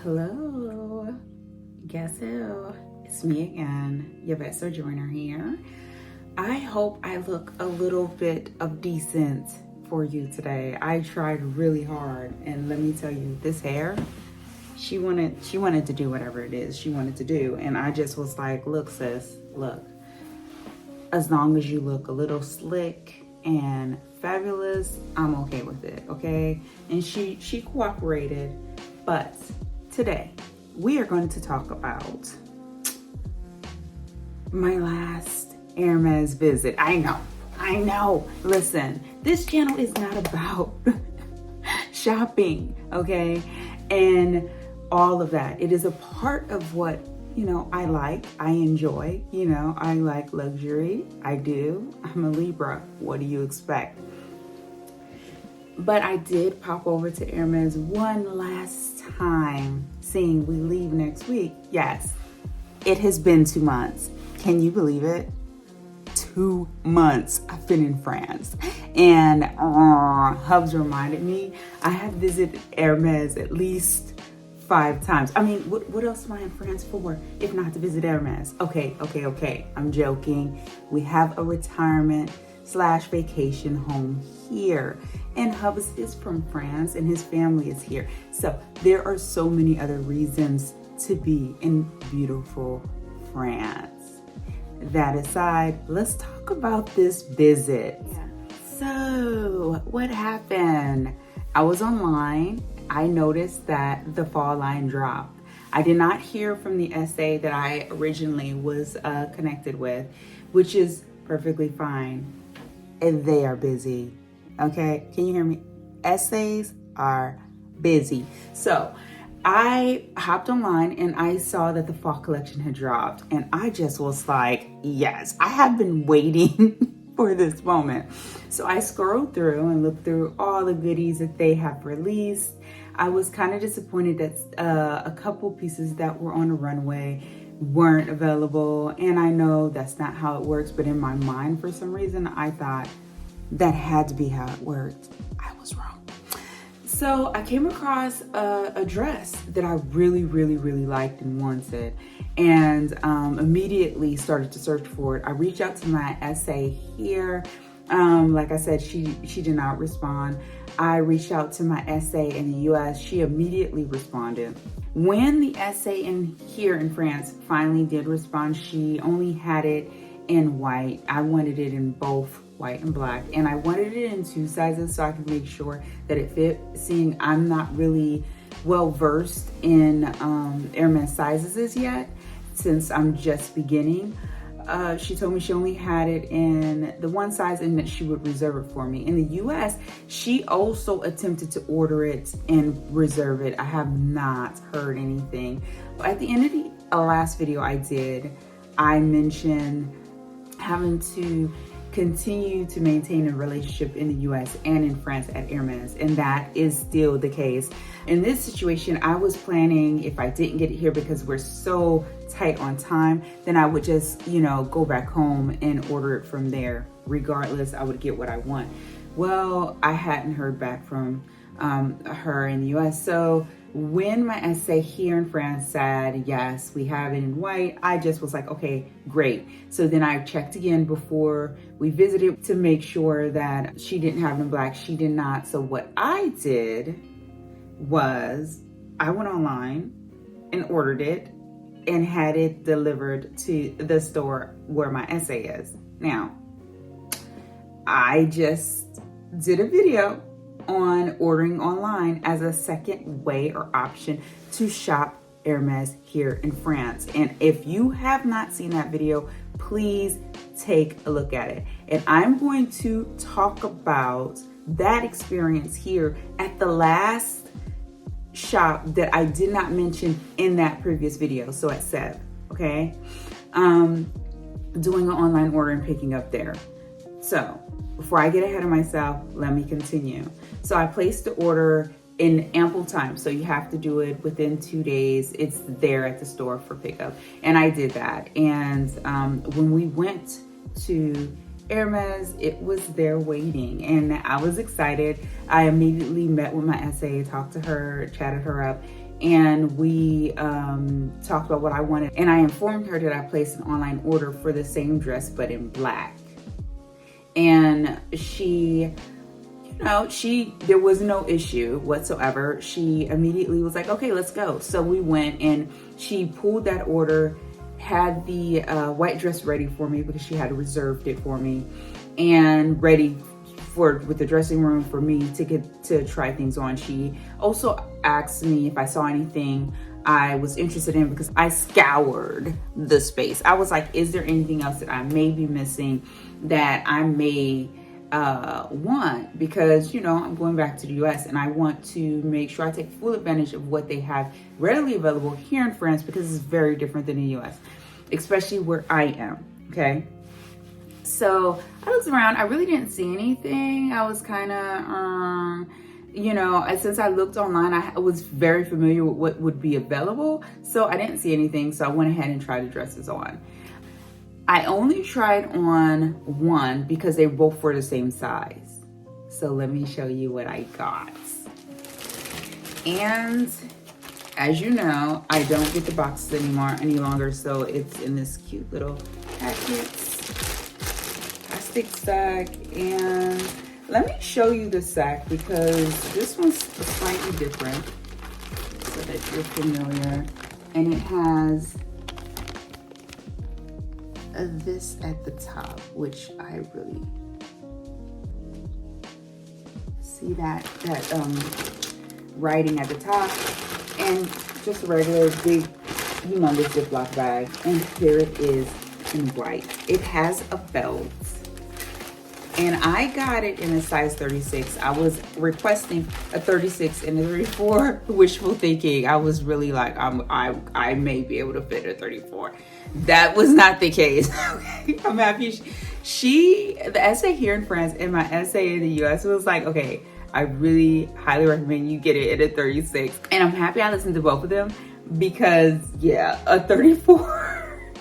Hello, guess who? It's me again, Hermès Journey here. I hope I look a little bit of decent for you today. I tried really hard, and let me tell you, this hair, she wanted to do whatever it is she wanted to do, and I just was like, look sis, look, as long as you look a little slick and fabulous, I'm okay with it, okay? And she cooperated. But today we are going to talk about my last Hermes visit. I know. Listen, this channel is not about shopping, okay? And all of that. It is a part of what, I like, I enjoy, I like luxury. I do. I'm a Libra. What do you expect? But I did pop over to Hermes one last time, seeing we leave next week. Yes, it has been 2 months. Can you believe it? 2 months I've been in France. And Hubs reminded me, I have visited Hermes at least 5 times. I mean, what else am I in France for if not to visit Hermes? Okay. I'm joking. We have a retirement/vacation home here. And Hubs is from France and his family is here. So there are so many other reasons to be in beautiful France. That aside, let's talk about this visit. Yeah. So what happened? I was online. I noticed that the fall line dropped. I did not hear from the SA that I originally was connected with, which is perfectly fine. And they are busy. Okay, can you hear me? SAs are busy. So I hopped online and I saw that the fall collection had dropped. And I just was like, yes, I have been waiting for this moment. So I scrolled through and looked through all the goodies that they have released. I was kind of disappointed that a couple pieces that were on the runway weren't available. And I know that's not how it works, but in my mind, for some reason, I thought that had to be how it worked. I was wrong. So I came across a dress that I really liked and wanted, and immediately started to search for it. I reached out to my SA here. Like I said, she did not respond. I reached out to my SA in the US. She immediately responded. When the SA here in France finally did respond, she only had it in white. I wanted it in both white and black, and I wanted it in 2 sizes so I could make sure that it fit, seeing I'm not really well versed in Hermes sizes as yet, since I'm just beginning. She told me she only had it in the 1 size and that she would reserve it for me. In the US, she also attempted to order it and reserve it. I have not heard anything. But at the end of the last video I did, I mentioned having to continue to maintain a relationship in the US and in France at Hermes, and that is still the case. In this situation, I was planning, if I didn't get it here because we're so tight on time, then I would just, go back home and order it from there. Regardless, I would get what I want. Well, I hadn't heard back from her in the US, so when my SA here in France said, yes, we have it in white, I just was like, okay, great. So then I checked again before we visited to make sure that she didn't have it in black. She did not. So what I did was I went online and ordered it and had it delivered to the store where my SA is. Now, I just did a video on ordering online as a second way or option to shop Hermes here in France. And if you have not seen that video, please take a look at it. And I'm going to talk about that experience here at the last shop that I did not mention in that previous video. So at Seb, okay? Doing an online order and picking up there. So before I get ahead of myself, let me continue. So I placed the order in ample time. So you have to do it within 2 days. It's there at the store for pickup. And I did that. And when we went to Hermes, it was there waiting, and I was excited. I immediately met with my SA, talked to her, chatted her up, and we talked about what I wanted. And I informed her that I placed an online order for the same dress, but in black. And she, you know, there was no issue whatsoever. She immediately was like, okay, let's go. So we went, and she pulled that order, had the white dress ready for me because she had reserved it for me, and ready with the dressing room for me to get to try things on. She also asked me if I saw anything I was interested in, because I scoured the space. I was like, is there anything else that I may be missing that I may want? Because, you know, I'm going back to the US, and I want to make sure I take full advantage of what they have readily available here in France, because it's very different than the US, especially where I am, okay? So I looked around, I really didn't see anything. I was kind of, you know, since I looked online, I was very familiar with what would be available. So I didn't see anything, so I went ahead and tried the dresses on. I only tried on one because they both were the same size. So let me show you what I got. And as you know, I don't get the boxes any longer, so it's in this cute little packet, plastic sack. And let me show you the sack, because this one's slightly different, so that you're familiar. And it has this at the top, which I really see that writing at the top, and just a regular big humongous Ziploc bag. And here it is in white. It has a belt, and I got it in a size 36. I was requesting a 36 and a 34, wishful thinking. I was really like, I may be able to fit a 34. That was not the case. I'm happy the SA here in France and my SA in the US was like, okay, I really highly recommend you get it at a 36. And I'm happy I listened to both of them, because yeah, a 34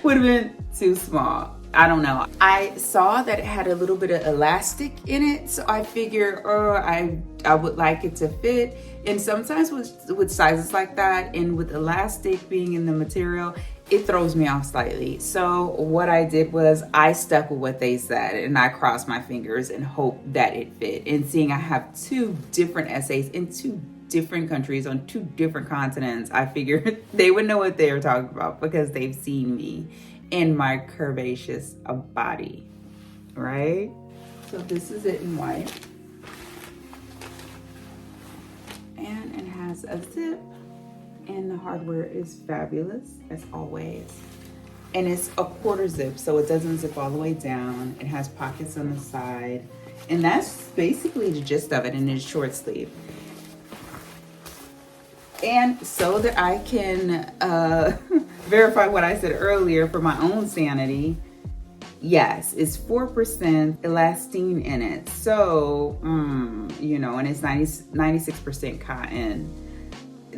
would have been too small. I don't know. I saw that it had a little bit of elastic in it, so I figured, I would like it to fit. And sometimes with sizes like that, and with elastic being in the material, it throws me off slightly. So what I did was I stuck with what they said, and I crossed my fingers and hoped that it fit. And seeing I have two different SAs in two different countries on two different continents, I figured they would know what they were talking about, because they've seen me in my curvaceous body, right? So this is it in white. And it has a zip, and the hardware is fabulous as always. And it's a quarter zip, so it doesn't zip all the way down. It has pockets on the side, and that's basically the gist of it. And it's short sleeve. And so that I can verify what I said earlier for my own sanity, yes, it's 4% elastine in it. So, you know, and it's 96% cotton.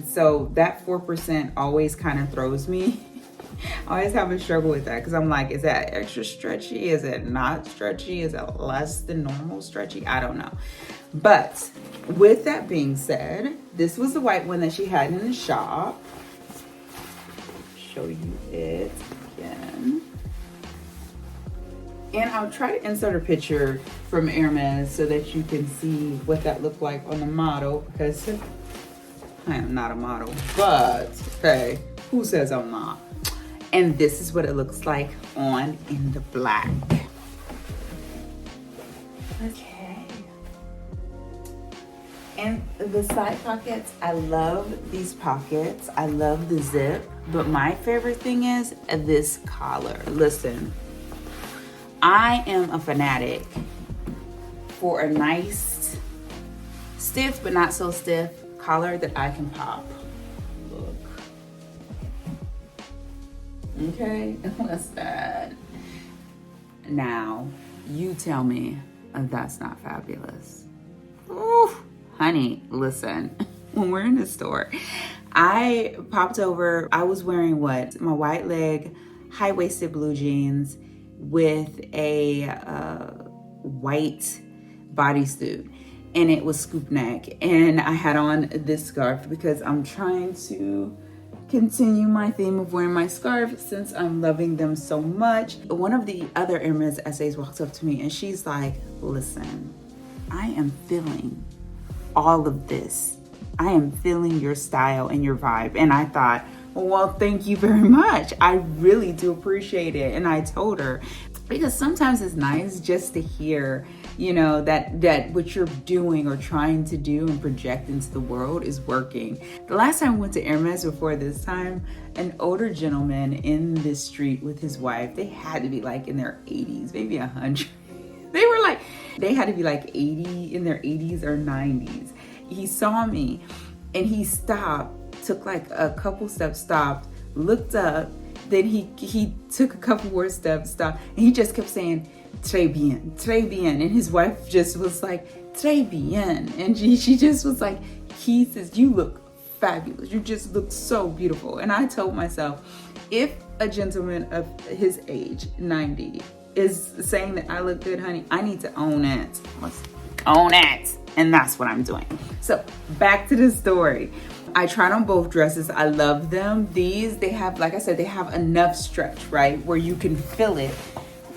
So that 4% always kind of throws me. I always have a struggle with that, because I'm like, is that extra stretchy? Is it not stretchy? Is it less than normal stretchy? I don't know. But with that being said, this was the white one that she had in the shop. Show you it again. And I'll try to insert a picture from Hermes so that you can see what that looked like on the model, because I am not a model, but hey, who says I'm not? And this is what it looks like on in the black. Okay. And the side pockets, I love these pockets. I love the zip, but my favorite thing is this collar. Listen, I am a fanatic for a nice, stiff but not so stiff collar that I can pop. Look. Okay, what's that? Now, you tell me that's not fabulous. Ooh, honey, listen, when we're in the store, I popped over, I was wearing what? My white leg, high-waisted blue jeans, with a white bodysuit, and it was scoop neck, and I had on this scarf because I'm trying to continue my theme of wearing my scarf since I'm loving them so much. One of the other Hermes essays walks up to me and she's like, listen, I am feeling all of this. I am feeling your style and your vibe. And I thought, well, thank you very much. I really do appreciate it. And I told her, because sometimes it's nice just to hear, you know, that what you're doing or trying to do and project into the world is working. The last time I went to Hermes before this time, an older gentleman in this street with his wife, they had to be like in their 80s, maybe 100. They had to be like 80, in their 80s or 90s. He saw me and he stopped, took like a couple steps, stopped, looked up, then he took a couple more steps, stopped, and he just kept saying, très bien, très bien. And his wife just was like, très bien. And she just was like, he says, you look fabulous. You just look so beautiful. And I told myself, if a gentleman of his age, 90, is saying that I look good, honey, I need to own it. Let's own it. And that's what I'm doing. So back to the story. I tried on both dresses. I love them. These, they have, like I said, they have enough stretch, right? Where you can feel it.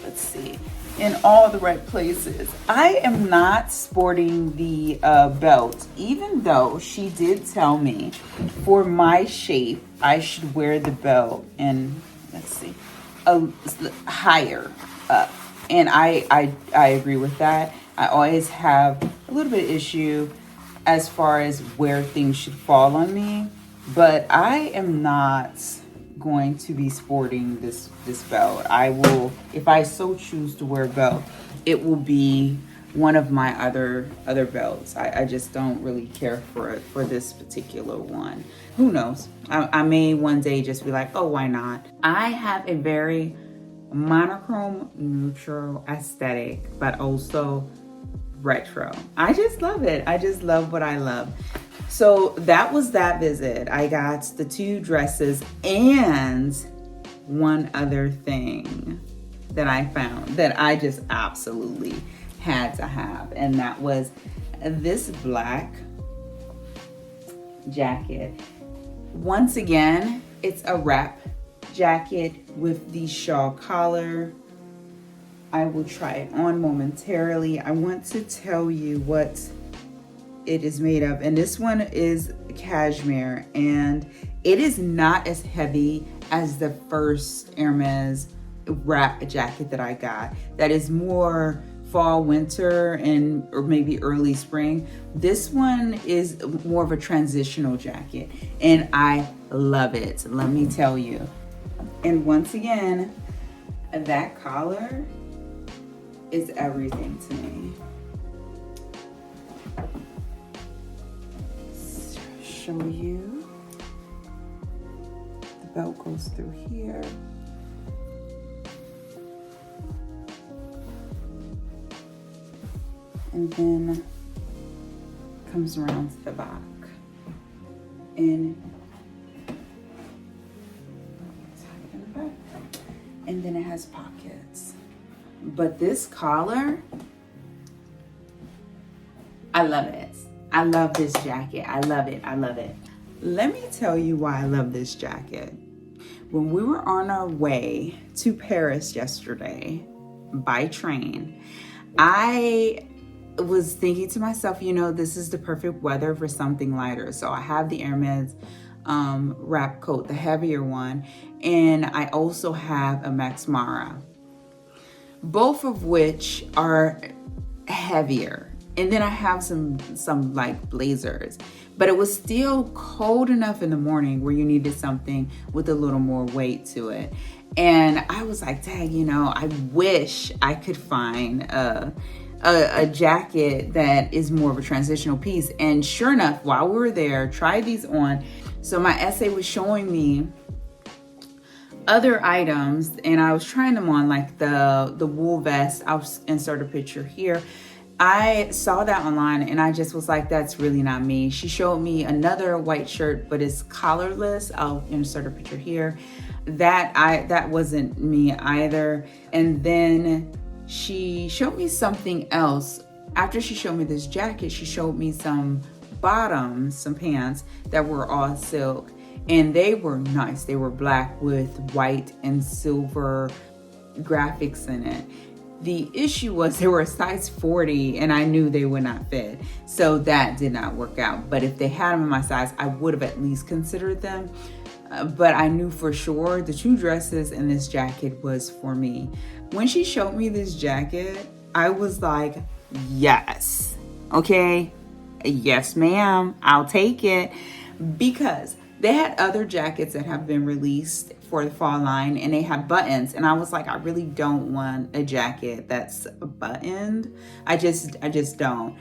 Let's see. In all the right places. I am not sporting the belt, even though she did tell me for my shape, I should wear the belt and let's see, a higher up. And I agree with that. I always have a little bit of issue as far as where things should fall on me, but I am not going to be sporting this belt. I will, if I so choose to wear a belt, it will be one of my other belts. I just don't really care for this particular one. Who knows? I may one day just be like, oh, why not? I have a very monochrome neutral aesthetic, but also retro. I just love it. I just love what I love. So that was that visit. I got the 2 dresses and one other thing that I found that I just absolutely had to have. And that was this black jacket. Once again, it's a wrap jacket with the shawl collar. I will try it on momentarily. I want to tell you what it is made of, and this one is cashmere, and it is not as heavy as the first Hermes wrap jacket that I got. That is more fall, winter, and or maybe early spring. This one is more of a transitional jacket, and I love it, let me tell you. And once again, that collar is everything to me. Show you. The belt goes through here. And then comes around to the back. And then it has pockets. But this collar, I love it. I love this jacket. I love it. I love it. Let me tell you why I love this jacket. When we were on our way to Paris yesterday by train, I was thinking to myself, you know, this is the perfect weather for something lighter. So I have the Hermes wrap coat, the heavier one, and I also have a Max Mara, both of which are heavier. And then I have some like blazers, but it was still cold enough in the morning where you needed something with a little more weight to it. And I was like, dang, you know, I wish I could find a jacket that is more of a transitional piece. And sure enough, while we were there, tried these on. So my essay was showing me other items and I was trying them on, like the wool vest. I'll insert a picture here. I saw that online and I just was like, that's really not me. She showed me another white shirt, but it's collarless. I'll insert a picture here. that wasn't me either. And then she showed me something else. After she showed me this jacket, she showed me some bottoms, some pants that were all silk, and they were nice. They were black with white and silver graphics in it. The issue was they were a size 40 and I knew they would not fit. So that did not work out. But if they had them in my size, I would have at least considered them. But I knew for sure the 2 dresses and this jacket was for me. When she showed me this jacket, I was like, yes, okay, yes, ma'am, I'll take it. Because they had other jackets that have been released for the fall line and they have buttons. And I was like, I really don't want a jacket that's buttoned. I just don't.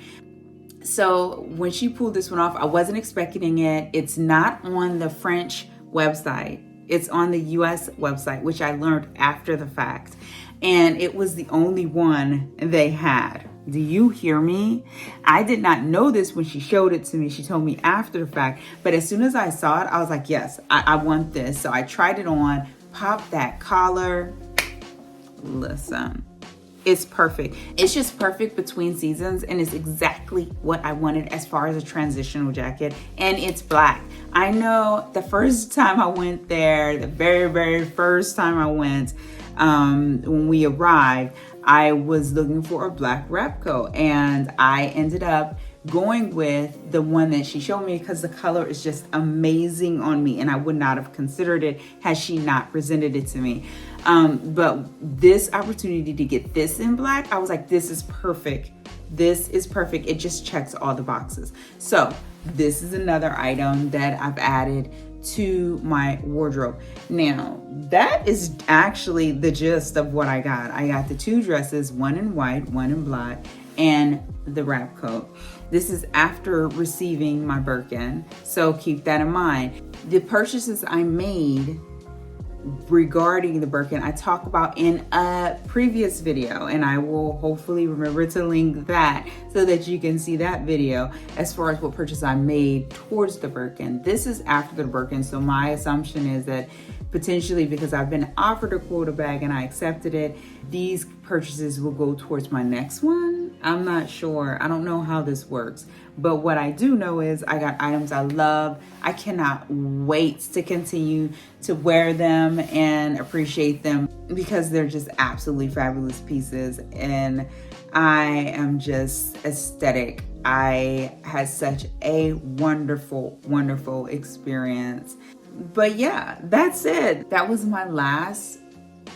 So when she pulled this one off, I wasn't expecting it. It's not on the French website. It's on the US website, which I learned after the fact. And it was the only one they had. Do you hear me? I did not know this when she showed it to me. She told me after the fact. But as soon as I saw it, I was like, yes, I want this. So I tried it on, popped that collar. Listen, it's perfect. It's just perfect between seasons, and it's exactly what I wanted as far as a transitional jacket. And it's black. I know the first time I went there, the very, very first time I went, when we arrived, I was looking for a black wrap coat, and I ended up going with the one that she showed me because the color is just amazing on me, and I would not have considered it had she not presented it to me. But this opportunity to get this in black, I was like, this is perfect. This is perfect. It just checks all the boxes. So this is another item that I've added to my wardrobe. Now, that is actually the gist of what I got. I got the 2 dresses, one in white, one in black, and the wrap coat. This is after receiving my Birkin, so keep that in mind. The purchases I made regarding the Birkin, I talk about in a previous video, and I will hopefully remember to link that so that you can see that video as far as what purchase I made towards the Birkin. This is after the Birkin, so my assumption is that potentially, because I've been offered a quota bag and I accepted it, these purchases will go towards my next one. I'm not sure. I don't know how this works. But what I do know is I got items I love. I cannot wait to continue to wear them and appreciate them because they're just absolutely fabulous pieces. And I am just ecstatic. I had such a wonderful, wonderful experience. But yeah, that's it. That was my last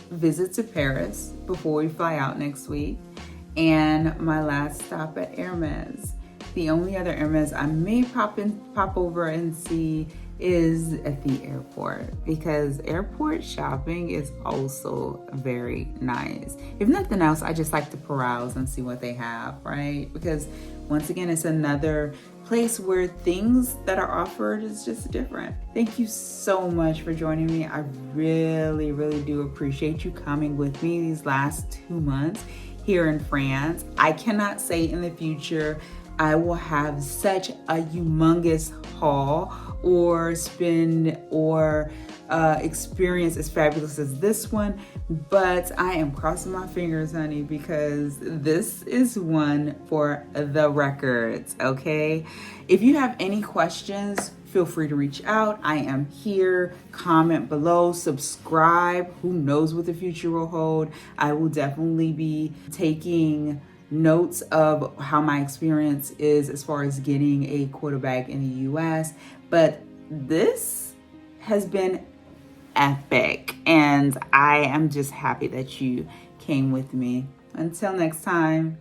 visit to Paris before we fly out next week, and my last stop at Hermes. The only other Hermes I may pop over and see is at the airport, because airport shopping is also very nice. If nothing else, I just like to peruse and see what they have, right? Because once again, it's another place where things that are offered is just different. Thank you so much for joining me. I really, really do appreciate you coming with me these last 2 months here in France. I cannot say in the future I will have such a humongous haul or spend or experience as fabulous as this one, but I am crossing my fingers, honey, because this is one for the records, okay? If you have any questions, feel free to reach out. I am here. Comment below, subscribe. Who knows what the future will hold? I will definitely be taking notes of how my experience is as far as getting a quota bag in the US, but this has been epic, and I am just happy that you came with me. Until next time.